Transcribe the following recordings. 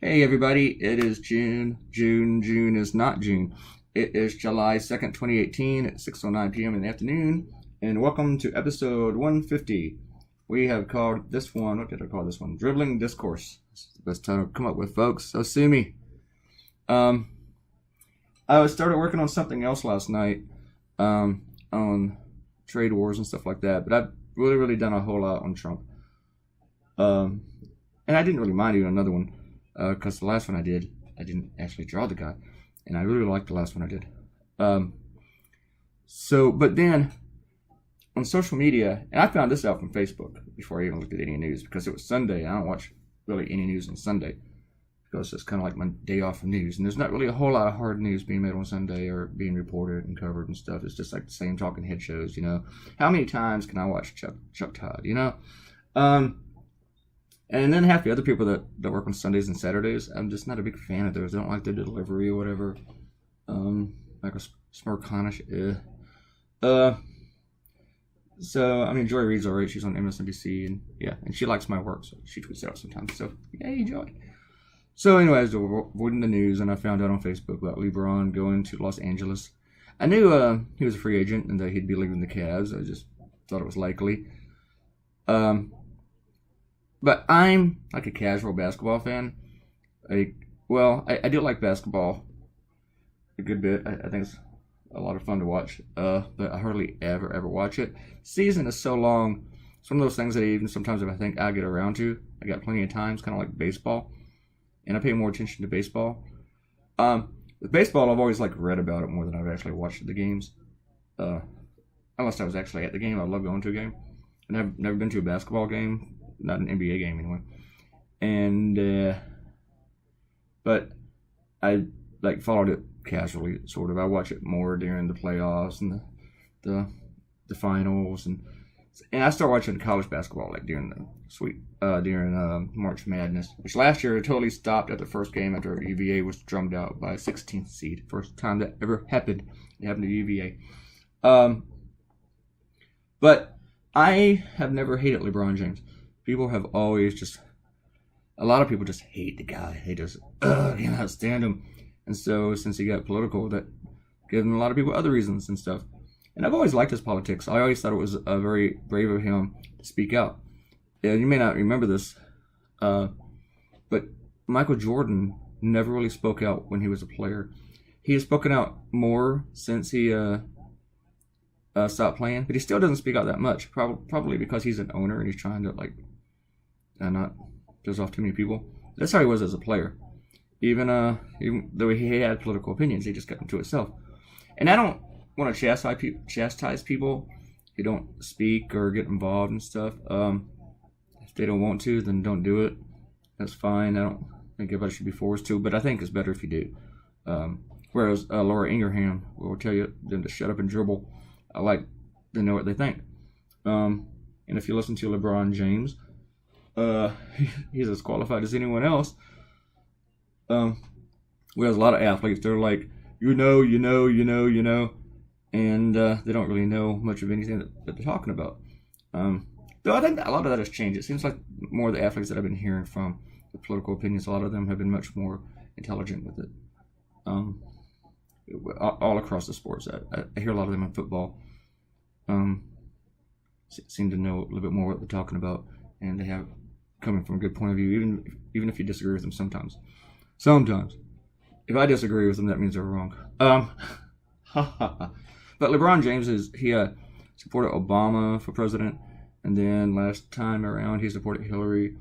Hey everybody, it is June. June is not June. It is July 2nd, 2018 at 6:09 p.m. in the afternoon, and welcome to episode 150. We have called this one, what did I call this one? Dribbling Discourse. That's the best title to come up with, folks, so sue me. I started working on something else last night, on trade wars and stuff like that, but I've really done a whole lot on Trump. And I didn't really mind doing another one. Because the last one I didn't actually draw the guy, and I really liked the last one I did. But then on social media, and I found this out from Facebook before I even looked at any news, because it was Sunday. I don't watch really any news on Sunday because it's kind of like my day off from news, and there's not really a whole lot of hard news being made on Sunday or being reported and covered and stuff. It's just like the same talking head shows, you know. How many times can I watch Chuck Todd, you know? And then half the other people that work on Sundays and Saturdays, I'm just not a big fan of theirs. I don't like their delivery or whatever. Like a Smirconish. So, I mean, Joy Reid's alright. She's on MSNBC, and yeah, and she likes my work, so she tweets out sometimes. So, yay, Joy. So, anyways, avoiding the news, and I found out on Facebook about LeBron going to Los Angeles. I knew he was a free agent and that he'd be leaving the Cavs. I just thought it was likely. But I'm like a casual basketball fan. I do like basketball a good bit. I think it's a lot of fun to watch. But I hardly ever watch it. Season is so long. It's one of those things that even sometimes if I think I get around to, I got plenty of time. It's kind of like baseball, and I pay more attention to baseball. With baseball, I've always like read about it more than I've actually watched the games. Unless I was actually at the game, I love going to a game. And I've never been to a basketball game. Not an NBA game anyway. And but I like followed it casually, sort of. I watch it more during the playoffs and the finals, and I start watching college basketball like during March Madness, which last year it totally stopped at the first game after UVA was drummed out by a 16th seed. First time that ever happened. It happened to UVA. But I have never hated LeBron James. People have always a lot of people just hate the guy. They just cannot stand him. And so since he got political, that gave him a lot of people other reasons and stuff. And I've always liked his politics. I always thought it was very brave of him to speak out. Yeah, you may not remember this, but Michael Jordan never really spoke out when he was a player. He has spoken out more since he stopped playing, but he still doesn't speak out that much. Probably because he's an owner and he's trying to not piss off too many people. That's how he was as a player. Even though he had political opinions, he just kept them to himself. And I don't want to chastise people who don't speak or get involved and stuff. If they don't want to, then don't do it. That's fine. I don't think everybody should be forced to, but I think it's better if you do. Whereas Laura Ingraham will tell you them to shut up and dribble. I like to know what they think. And if you listen to LeBron James, he's as qualified as anyone else. Whereas a lot of athletes, they're like, you know, and they don't really know much of anything that they're talking about. Though I think a lot of that has changed. It seems like more of the athletes that I've been hearing from, the political opinions, a lot of them have been much more intelligent with it. All across the sports. I hear a lot of them in football. Seem to know a little bit more what they're talking about, and they have coming from a good point of view, even if you disagree with them sometimes. If I disagree with them, that means they're wrong. But LeBron James he supported Obama for president, and then last time around he supported Hillary.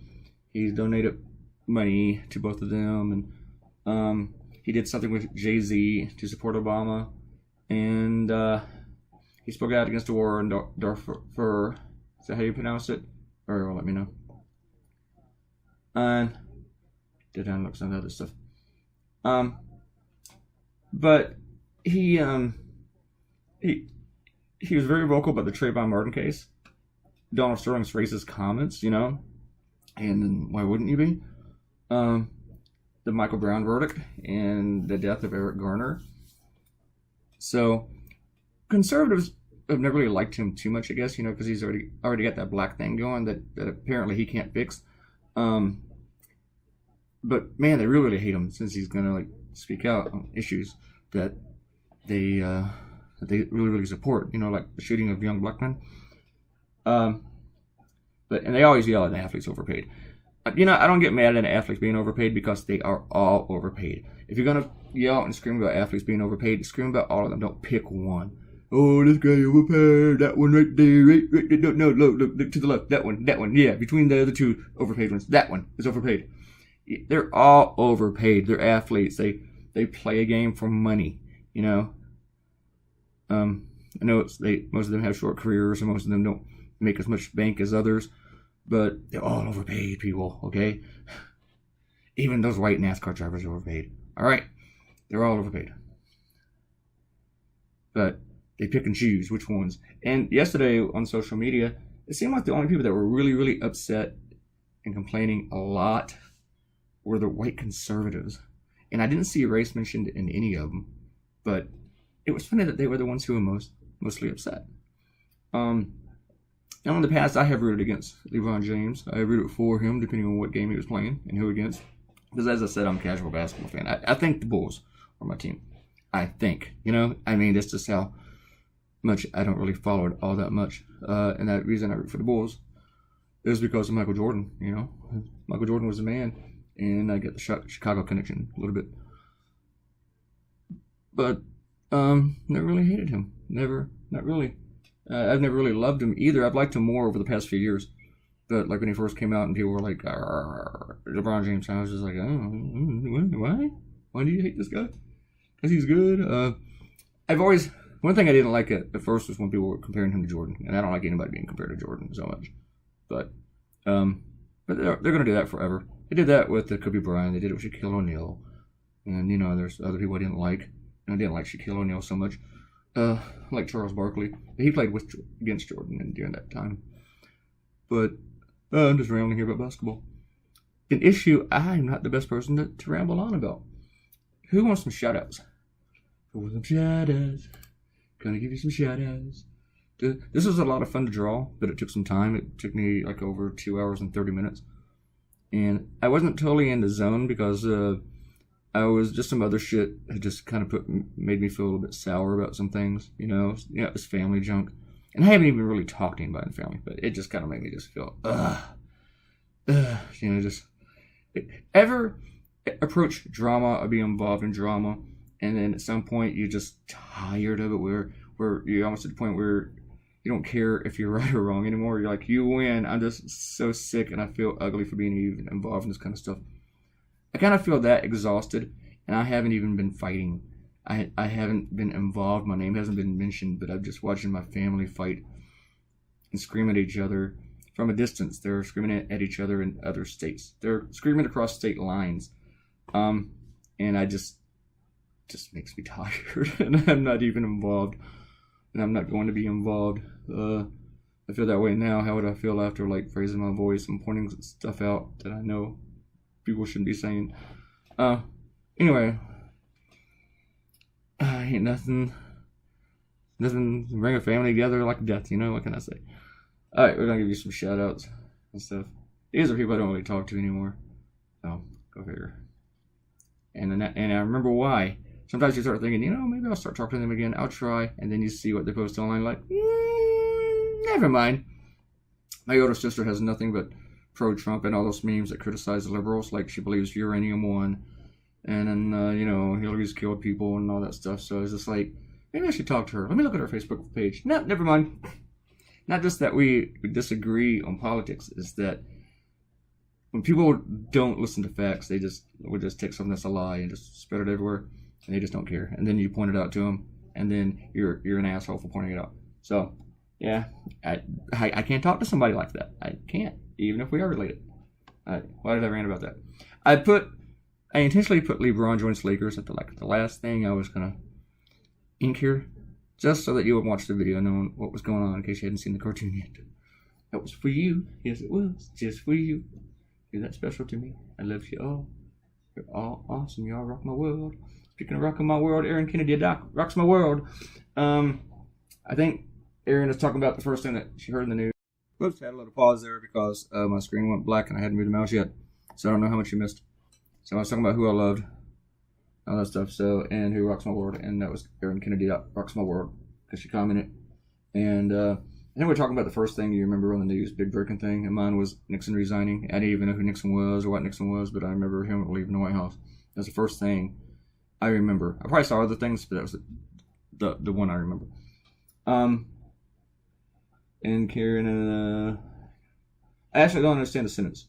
He's donated money to both of them, and he did something with Jay-Z to support Obama, and he spoke out against the war in Darfur. Is that how you pronounce it? Or let me know. And did I look some other stuff? But he was very vocal about the Trayvon Martin case, Donald Sterling's racist comments, you know, and why wouldn't you be? The Michael Brown verdict and the death of Eric Garner. So conservatives have never really liked him too much, I guess, you know, because he's already got that black thing going that apparently he can't fix. But man, they really hate him since he's gonna like speak out on issues that they really support. You know, like the shooting of young black men. And they always yell at the athletes overpaid. You know, I don't get mad at athletes being overpaid because they are all overpaid. If you're gonna yell and scream about athletes being overpaid, scream about all of them. Don't pick one. Oh, this guy overpaid. That one right there. Right there. No, look to the left. That one. Yeah, between the other two overpaid ones. That one is overpaid. They're all overpaid. They're athletes. They play a game for money. You know. I know most of them have short careers, and most of them don't make as much bank as others, but they're all overpaid people. Okay. Even those white NASCAR drivers are overpaid. All right, they're all overpaid. But they pick and choose which ones. And yesterday on social media, it seemed like the only people that were really upset and complaining a lot were the white conservatives. And I didn't see race mentioned in any of them, but it was funny that they were the ones who were mostly upset. Now in the past, I have rooted against LeBron James. I rooted for him, depending on what game he was playing and who against. Because as I said, I'm a casual basketball fan. I think the Bulls are my team. I think, you know, I mean, that's just how much I don't really follow it all that much. And that reason I root for the Bulls is because of Michael Jordan, you know. Michael Jordan was the man, and I get the Chicago connection a little bit. But never really hated him. Never, not really. I've never really loved him either. I've liked him more over the past few years. But like when he first came out and people were like, LeBron James, I was just like, oh, why? Why do you hate this guy? Because he's good. One thing I didn't like at first was when people were comparing him to Jordan. And I don't like anybody being compared to Jordan so much. But they're going to do that forever. They did that with Kobe Bryant. They did it with Shaquille O'Neal. And, you know, there's other people I didn't like. And I didn't like Shaquille O'Neal so much. Like Charles Barkley. He played against Jordan during that time. But I'm just rambling here about basketball. An issue I'm not the best person to ramble on about. Who wants some shout-outs? Who wants some shout-outs? Gonna give you some shout-outs. This was a lot of fun to draw, but it took some time. It took me like over 2 hours and 30 minutes. And I wasn't totally in the zone because I was just some other shit that just kind of made me feel a little bit sour about some things, you know, it was family junk. And I haven't even really talked to anybody in family, but it just kind of made me just feel, you know, just ever approach drama or be involved in drama, and then at some point you're just tired of it, where you're almost at the point where you don't care if you're right or wrong anymore. You're like, you win. I'm just so sick, and I feel ugly for being even involved in this kind of stuff. I kind of feel that exhausted, and I haven't even been fighting. I haven't been involved. My name hasn't been mentioned, but I'm just watching my family fight and scream at each other from a distance. They're screaming at each other in other states. They're screaming across state lines. And I just makes me tired, and I'm not even involved, and I'm not going to be involved. I feel that way now. How would I feel after like raising my voice and pointing stuff out that I know people shouldn't be saying? Anyway, ain't nothing bring a family together like death, you know? What can I say? Alright, we're gonna give you some shout outs and stuff. These are people I don't really talk to anymore. So, go figure. And I remember why. Sometimes you start thinking, you know, maybe I'll start talking to them again. I'll try. And then you see what they post online, like, never mind. My older sister has nothing but pro-Trump and all those memes that criticize the liberals, like she believes uranium won, and then, you know, Hillary's killed people and all that stuff. So it's just like, maybe I should talk to her. Let me look at her Facebook page. No, never mind. Not just that we disagree on politics, is that when people don't listen to facts, they would just take something that's a lie and just spread it everywhere, and they just don't care. And then you point it out to them, and then you're an asshole for pointing it out. So, yeah, I can't talk to somebody like that. I can't, even if we are related. Why did I rant about that? I intentionally put LeBron joins Lakers at the last thing I was gonna ink here, just so that you would watch the video and know what was going on in case you hadn't seen the cartoon yet. That was for you. Yes, it was. Just for you. You're that special to me. I love you all. You're all awesome. You all rock my world. Speaking of rocking my world, Aaron Kennedy rocks my world. I think Aaron is talking about the first thing that she heard in the news. Whoops, had a little pause there because my screen went black and I hadn't moved the mouse yet. So I don't know how much you missed. So I was talking about who I loved, all that stuff. So, and who rocks my world, and that was Erin Kennedy rocks my world because she commented. And I think we're talking about the first thing you remember on the news, big breaking thing. And mine was Nixon resigning. I didn't even know who Nixon was or what Nixon was, but I remember him leaving the White House. That was the first thing I remember. I probably saw other things, but that was the one I remember. And Karen, I actually don't understand the sentence.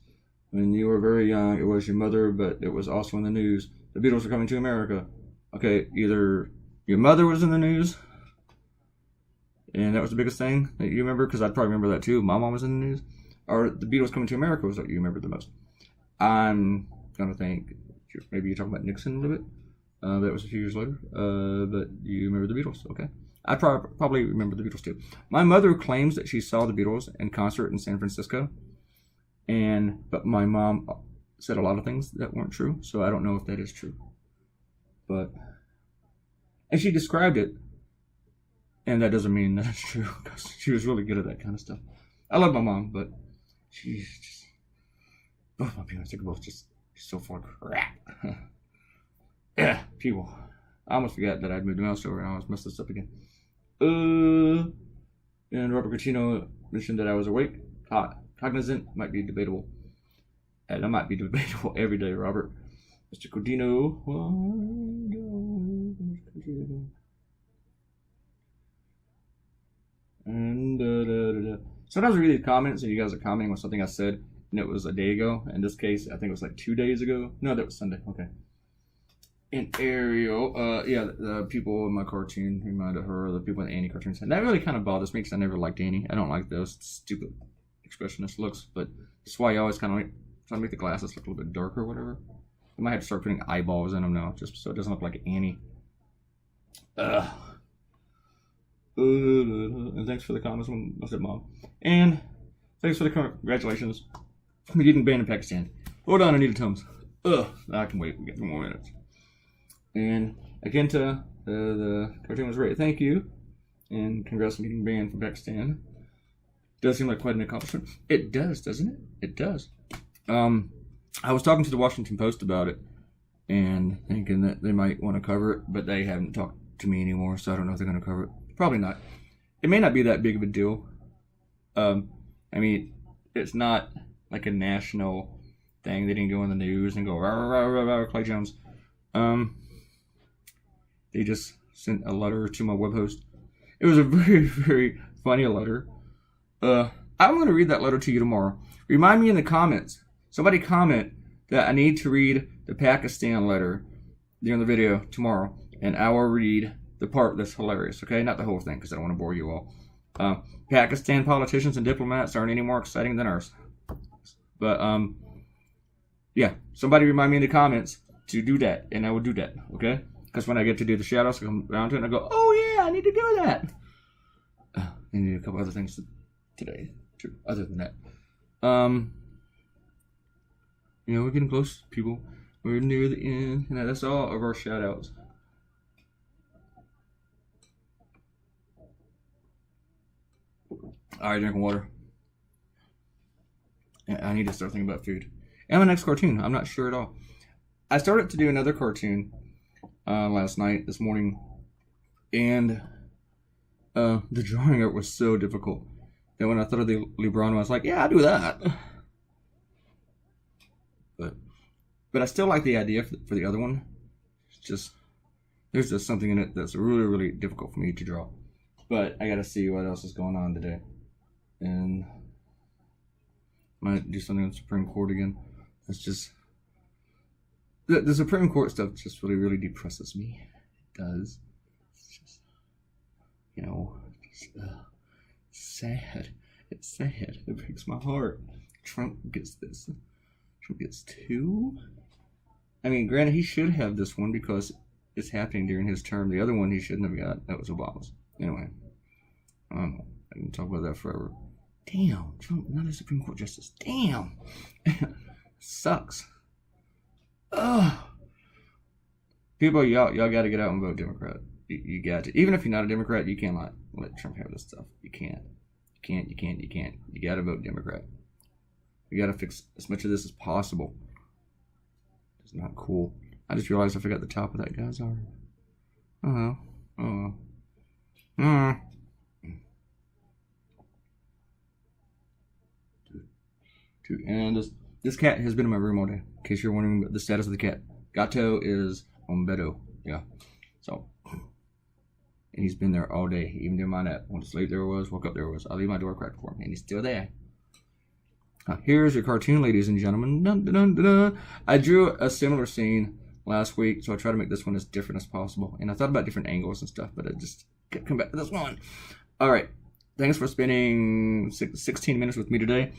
When you were very young, it was your mother, but it was also in the news. The Beatles were coming to America. Okay, either your mother was in the news, and that was the biggest thing that you remember, because I'd probably remember that too. My mom was in the news. Or the Beatles coming to America was what you remember the most. I'm going to think, maybe you're talking about Nixon a little bit. That was a few years later. But you remember the Beatles, okay. I probably remember the Beatles too. My mother claims that she saw the Beatles in concert in San Francisco. But my mom said a lot of things that weren't true, so I don't know if that is true. And she described it, and that doesn't mean that it's true, because she was really good at that kind of stuff. I love my mom, but she's just, both my parents are both just so full of crap. Yeah, people. I almost forgot that I'd moved the mouse over, and I almost messed this up again. And Robert Cucino mentioned that I was awake, cognizant, might be debatable. And that might be debatable every day, Robert. Mr. Cordino. And sometimes I read these comments and you guys are commenting on something I said and it was a day ago. In this case, I think it was like 2 days ago. No, that was Sunday. Okay. And Ariel, the people in my cartoon reminded her of the people in the Annie cartoons. And that really kind of bothers me because I never liked Annie. I don't like those stupid expressionist looks, but that's why I always kind of like try to make the glasses look a little bit darker or whatever. I might have to start putting eyeballs in them now, just so it doesn't look like Annie. And thanks for the comments when I said Mom. And thanks for the congratulations. We didn't ban in Pakistan. Hold on, I need a Tums. I can wait. We got 3 more minutes. And again, to the cartoon was great. Thank you. And congrats on getting banned from Pakistan. Does seem like quite an accomplishment. It does, doesn't it? It does. I was talking to the Washington Post about it and thinking that they might want to cover it, but they haven't talked to me anymore, so I don't know if they're going to cover it. Probably not. It may not be that big of a deal. I mean, it's not like a national thing. They didn't go in the news and go, rah, rah, rah, rah, Claytoonz. They just sent a letter to my web host. It was a very, very funny letter. I'm going to read that letter to you tomorrow. Remind me in the comments. Somebody comment that I need to read the Pakistan letter during the video tomorrow, and I will read the part that's hilarious, okay? Not the whole thing, because I don't want to bore you all. Pakistan politicians and diplomats aren't any more exciting than ours. But, yeah, somebody remind me in the comments to do that, and I will do that, okay? Because when I get to do the shadows, I come around to it, and I go, oh, yeah, I need to do that. I need a couple other things today, too, other than that. You know, we're getting close, people. We're near the end. And that's all of our shout-outs. Alright, drinking water. I need to start thinking about food. And my next cartoon. I'm not sure at all. I started to do another cartoon this morning. And the drawing art was so difficult that when I thought of the LeBron, I was like, yeah, I'll do that. But I still like the idea for the other one. It's just, there's just something in it that's really, really difficult for me to draw. But I gotta see what else is going on today. And might do something on the Supreme Court again. It's just, the Supreme Court stuff just really, really depresses me. It does. It's just, you know, sad. It's sad. It breaks my heart. Trump gets this. Trump gets 2. I mean, granted, he should have this one because it's happening during his term. The other one he shouldn't have got. That was Obama's. Anyway, I don't know. I can talk about that forever. Damn, Trump, another Supreme Court justice. Damn. Sucks. Ugh. People, y'all got to get out and vote Democrat. You got to. Even if you're not a Democrat, you cannot let Trump have this stuff. You can't. You can't. You got to vote Democrat. You got to fix as much of this as possible. It's not cool. I just realized I forgot the top of that guy's arm. And this cat has been in my room all day. In case you're wondering the status of the cat. Gato is on bedo. Yeah. So, and he's been there all day. Even during my nap. Went to sleep, there it was. Woke up, there it was. I leave my door cracked for him. And he's still there. Here's your cartoon, ladies and gentlemen. Dun, dun, dun, dun. I drew a similar scene last week, so I tried to make this one as different as possible. And I thought about different angles and stuff, but I just kept coming back to this one. Alright. Thanks for spending 16 minutes with me today.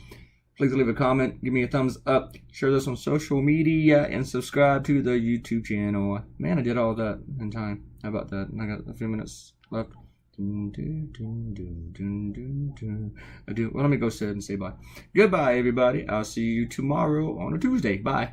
Please leave a comment, give me a thumbs up, share this on social media, and subscribe to the YouTube channel. Man, I did all that in time. How about that? I got a few minutes left. Well, let me go ahead and say bye. Goodbye, everybody. I'll see you tomorrow on a Tuesday. Bye.